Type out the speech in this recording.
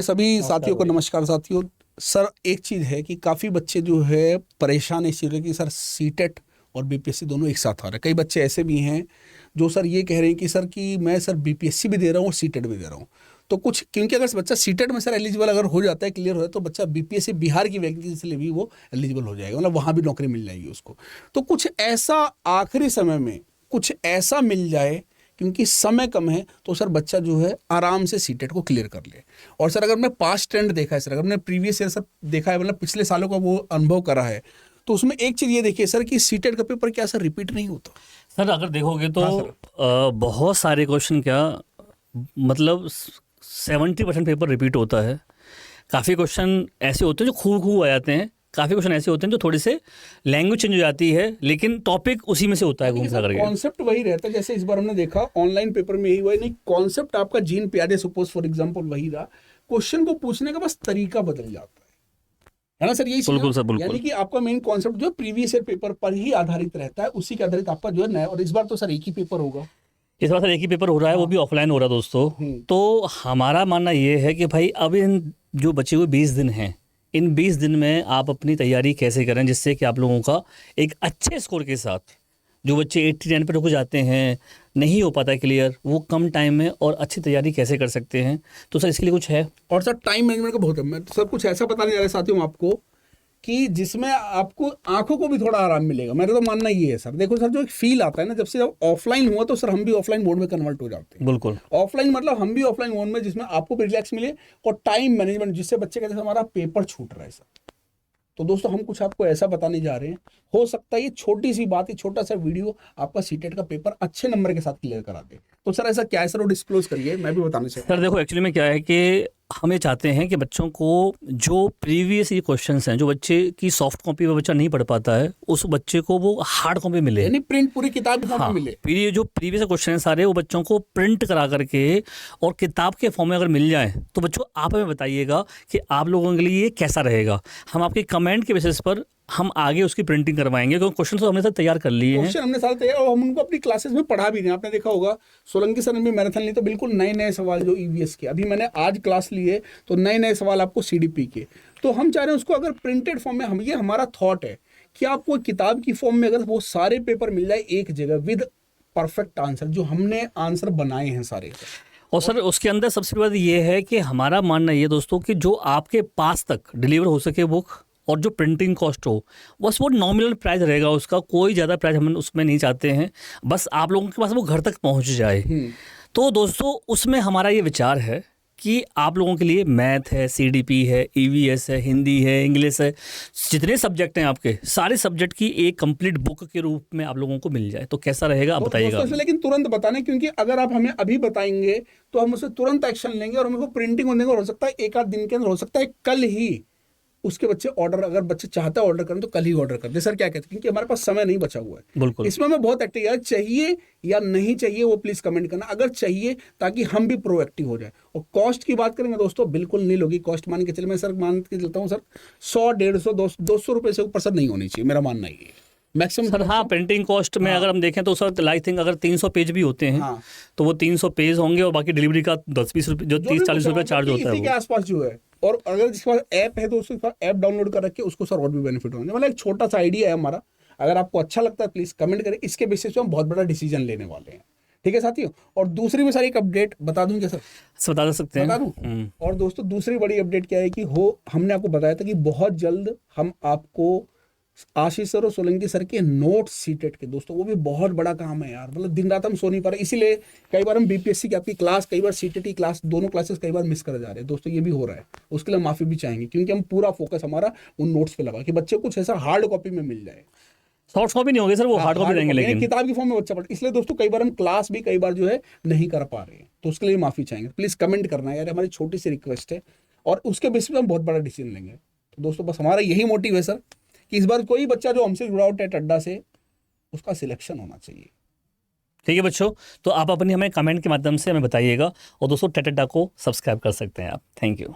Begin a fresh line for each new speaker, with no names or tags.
सभी साथियों को नमस्कार साथियों। सर एक चीज़ है कि काफ़ी बच्चे जो है परेशान इस चीज़ कि सर सीटेट और बीपीएससी दोनों एक साथ आ रहे हैं। कई बच्चे ऐसे भी हैं जो सर ये कह रहे हैं कि सर कि मैं सर बीपीएससी भी दे रहा हूँ और सीटेट भी दे रहा हूँ। तो कुछ क्योंकि अगर बच्चा सीटेट में सर एलिजिबल अगर हो जाता है, क्लियर हो जाए, तो बच्चा बीपीएससी बिहार की वैकेंसी से भी वो एलिजिबल हो जाएगा, मतलब वहाँ भी नौकरी मिल जाएगी उसको। तो कुछ ऐसा आखिरी समय में कुछ ऐसा मिल जाए, क्योंकि समय कम है, तो सर बच्चा जो है आराम से सीटेट को क्लियर कर ले। और सर अगर मैं पास्ट ट्रेंड देखा है, सर अगर मैंने प्रीवियस ईयर सर देखा है, मतलब पिछले सालों का वो अनुभव करा है, तो उसमें एक चीज़ ये देखिए सर कि सीटेट का पेपर क्या सर रिपीट नहीं होता।
सर अगर देखोगे तो
बहुत
सारे क्वेश्चन क्या मतलब 70% पेपर रिपीट होता है। काफ़ी क्वेश्चन ऐसे होते हैं जो खूब आ जाते हैं, काफ़ी क्वेश्चन ऐसे होते हैं जो थोड़े से लैंग्वेज चेंज हो जाती है, लेकिन टॉपिक उसी में से होता है घूम फिर करके।
कॉन्सेप्ट वही रहता है। जैसे इस बार हमने देखा ऑनलाइन पेपर में यही हुआ, नहीं कॉन्सेप्ट आपका जीन प्यादे सपोज फॉर एग्जांपल वही रहा, क्वेश्चन को पूछने का बस तरीका बदल जाता है ना सर? यही
बिल्कुल सर, बिल्कुल।
यानी कि आपका मेन कॉन्सेप्ट जो है प्रीवियस ईयर पेपर पर ही आधारित रहता है, उसी के आधारित आपका जो है नया। और इस बार तो सर एक ही पेपर होगा।
इस बार सर एक ही पेपर हो रहा है, वो भी ऑफलाइन हो रहा है दोस्तों। तो हमारा मानना ये है कि भाई अब इन जो बचे हुए 20 दिन हैं, इन 20 दिन में आप अपनी तैयारी कैसे करें जिससे कि आप लोगों का एक अच्छे स्कोर के साथ, जो बच्चे 89 पर रुक जाते हैं, नहीं हो पाता क्लियर, वो कम टाइम में और अच्छी तैयारी कैसे कर सकते हैं। तो सर इसके लिए कुछ है?
और सर टाइम मैनेजमेंट का बहुत है। मैं सब कुछ ऐसा बताने जा रहा है साथियों आपको कि जिसमें आपको आंखों को भी थोड़ा आराम मिलेगा। मेरा तो मानना ये है सर। देखो सर, जो एक फील आता है ना, जब से जब ऑफलाइन हुआ तो सर हम भी ऑफलाइन मोड में कन्वर्ट हो जाते हैं।
बिल्कुल
ऑफलाइन मतलब हम भी ऑफलाइन मोड में, जिसमें आपको भी रिलैक्स मिले और टाइम मैनेजमेंट, जिससे बच्चे कहते हैं हमारा पेपर छूट रहा है सर। तो दोस्तों हम कुछ आपको ऐसा बताने जा रहे हैं, हो सकता है ये छोटी सी बात, ये छोटा सा वीडियो आपका सीटेट का पेपर अच्छे नंबर के साथ क्लियर करा दे। तो सर ऐसा क्या है सर, वो डिस्क्लोज करिए, मैं भी बताना चाहता हूं।
सर देखो, एक्चुअली में क्या है कि हम ये चाहते हैं कि बच्चों को जो प्रीवियस ये क्वेश्चंस हैं, जो बच्चे की सॉफ्ट कॉपी में बच्चा नहीं पढ़ पाता है, उस बच्चे को वो हार्ड कॉपी मिले,
यानी प्रिंट पूरी किताब फॉर्म में मिले।
फिर ये जो प्रीवियस क्वेश्चन सारे वो बच्चों को प्रिंट करा करके और किताब के फॉर्म में अगर मिल जाए, तो बच्चों आप हमें बताइएगा कि आप लोगों के लिए ये कैसा रहेगा। हम आपके कमेंट के बेसिस पर हम आगे उसकी प्रिंटिंग करवाएंगे, क्योंकि क्वेश्चन तो हमने सब तैयार कर लिए हैं।
क्वेश्चन हमने सारे तैयार, और हम उनको अपनी क्लासेस में पढ़ा भी नहीं। आपने देखा होगा सोलंकी सर ने भी मैराथन ली, तो बिल्कुल नए नए सवाल जो ईवीएस के, अभी मैंने आज क्लास ली है तो नए नए सवाल आपको सीडीपी के। तो हम चाह रहे हैं उसको अगर प्रिंटेड फॉर्म में, हम ये हमारा थॉट है कि आपको किताब की फॉर्म में अगर वो सारे पेपर मिल जाए एक जगह विद परफेक्ट आंसर, जो हमने आंसर बनाए हैं सारे।
और सर उसके अंदर सबसे बड़ी बात ये है कि हमारा मानना ये दोस्तों कि जो आपके पास तक डिलीवर हो सके बुक, और जो प्रिंटिंग कॉस्ट हो बस वो नॉमिनल प्राइस रहेगा उसका, कोई ज़्यादा प्राइस हम उसमें नहीं चाहते हैं, बस आप लोगों के पास वो घर तक पहुंच जाए। तो दोस्तों उसमें हमारा ये विचार है कि आप लोगों के लिए मैथ है, सीडीपी है, ईवीएस है, हिंदी है, इंग्लिश है, जितने सब्जेक्ट हैं आपके सारे सब्जेक्ट की एक कंप्लीट बुक के रूप में आप लोगों को मिल जाए। तो कैसा रहेगा आप बताइएगा।
लेकिन तुरंत बताने, क्योंकि अगर आप हमें अभी बताएंगे तो हम उसे तुरंत एक्शन लेंगे और हमें वो प्रिंटिंग होने का हो सकता है एक आध दिन के अंदर, हो सकता है कल ही उसके बच्चे ऑर्डर, अगर बच्चे चाहता है ऑर्डर करें तो कल ही ऑर्डर कर दे। सर क्या कहते हैं, क्योंकि हमारे पास समय नहीं बचा हुआ है।
बिल्कुल,
इसमें मैं बहुत एक्टिव यार, चाहिए या नहीं चाहिए वो प्लीज कमेंट करना। अगर चाहिए ताकि हम भी प्रोएक्टिव हो जाए। और कॉस्ट की बात करेंगे दोस्तों, बिल्कुल नहीं होगी कॉस्ट। मान के चले, मैं सर मान के चलता हूँ सर 100, 150, 200 रुपए से ऊपर सर नहीं होनी चाहिए, मेरा मानना ये मैक्सिमम
सर। हाँ, प्रिंटिंग कॉस्ट में अगर हम देखें तो सर आई थिंक अगर 300 पेज भी होते हैं तो वो 300 पेज होंगे, और बाकी डिलीवरी का 10-20 रुपये, जो 30-40 रुपये चार्ज होता है,
इसी के आसपास जो है। और अगर जिसके पास ऐप है तो उसके पास ऐप डाउनलोड कर रखे, उसको सर और भी बेनिफिट होंगे। मतलब एक छोटा सा आइडिया है हमारा, अगर आपको अच्छा लगता है प्लीज कमेंट करें। इसके बेसिस पे हम बहुत बड़ा डिसीजन लेने वाले हैं, ठीक है साथियों। और दूसरी में सर एक अपडेट बता दूं क्या सर?
बता सकते हैं,
बता दूं। और दोस्तों दूसरी बड़ी अपडेट क्या है कि हमने आपको बताया था कि बहुत जल्द हम आपको आशीष सर और सोलंकी सर के नोट सीटेट के, दोस्तों वो भी बहुत बड़ा काम है यार। मतलब दिन रात हम सो नहीं पा रहे, इसीलिए कई बार हम बीपीएससी की आपकी क्लास, कई बार सीटेट की क्लास, दोनों क्लासेस कई बार मिस कर जा रहे हैं दोस्तों। ये भी हो रहा है, उसके लिए माफी भी चाहेंगे, क्योंकि हम पूरा फोकस हमारा उन नोट्स पे लगा कि बच्चे कुछ ऐसा हार्ड कॉपी में मिल जाए।
सॉफ्ट कॉपी नहीं होगी सर, वो हार्ड कॉपी रहेंगे, लेकिन
किताब की फॉर्म में बच्चा पढ़, इसलिए दोस्तों कई बार हम क्लास भी कई बार जो है नहीं कर पा रहे हैं, तो उसके लिए माफी चाहेंगे। प्लीज कमेंट करना है यार, हमारी छोटी सी रिक्वेस्ट है, और उसके बेसिस पे हम बहुत बड़ा डिसीजन लेंगे। तो दोस्तों बस हमारा यही मोटिव है सर कि इस बार कोई बच्चा जो हमसे जुड़ा हो टेट अड्डा से, उसका सिलेक्शन होना चाहिए।
ठीक है बच्चों, तो आप अपनी हमें कमेंट के माध्यम से हमें बताइएगा, और दोस्तों टेट अड्डा को सब्सक्राइब कर सकते हैं आप। Thank you.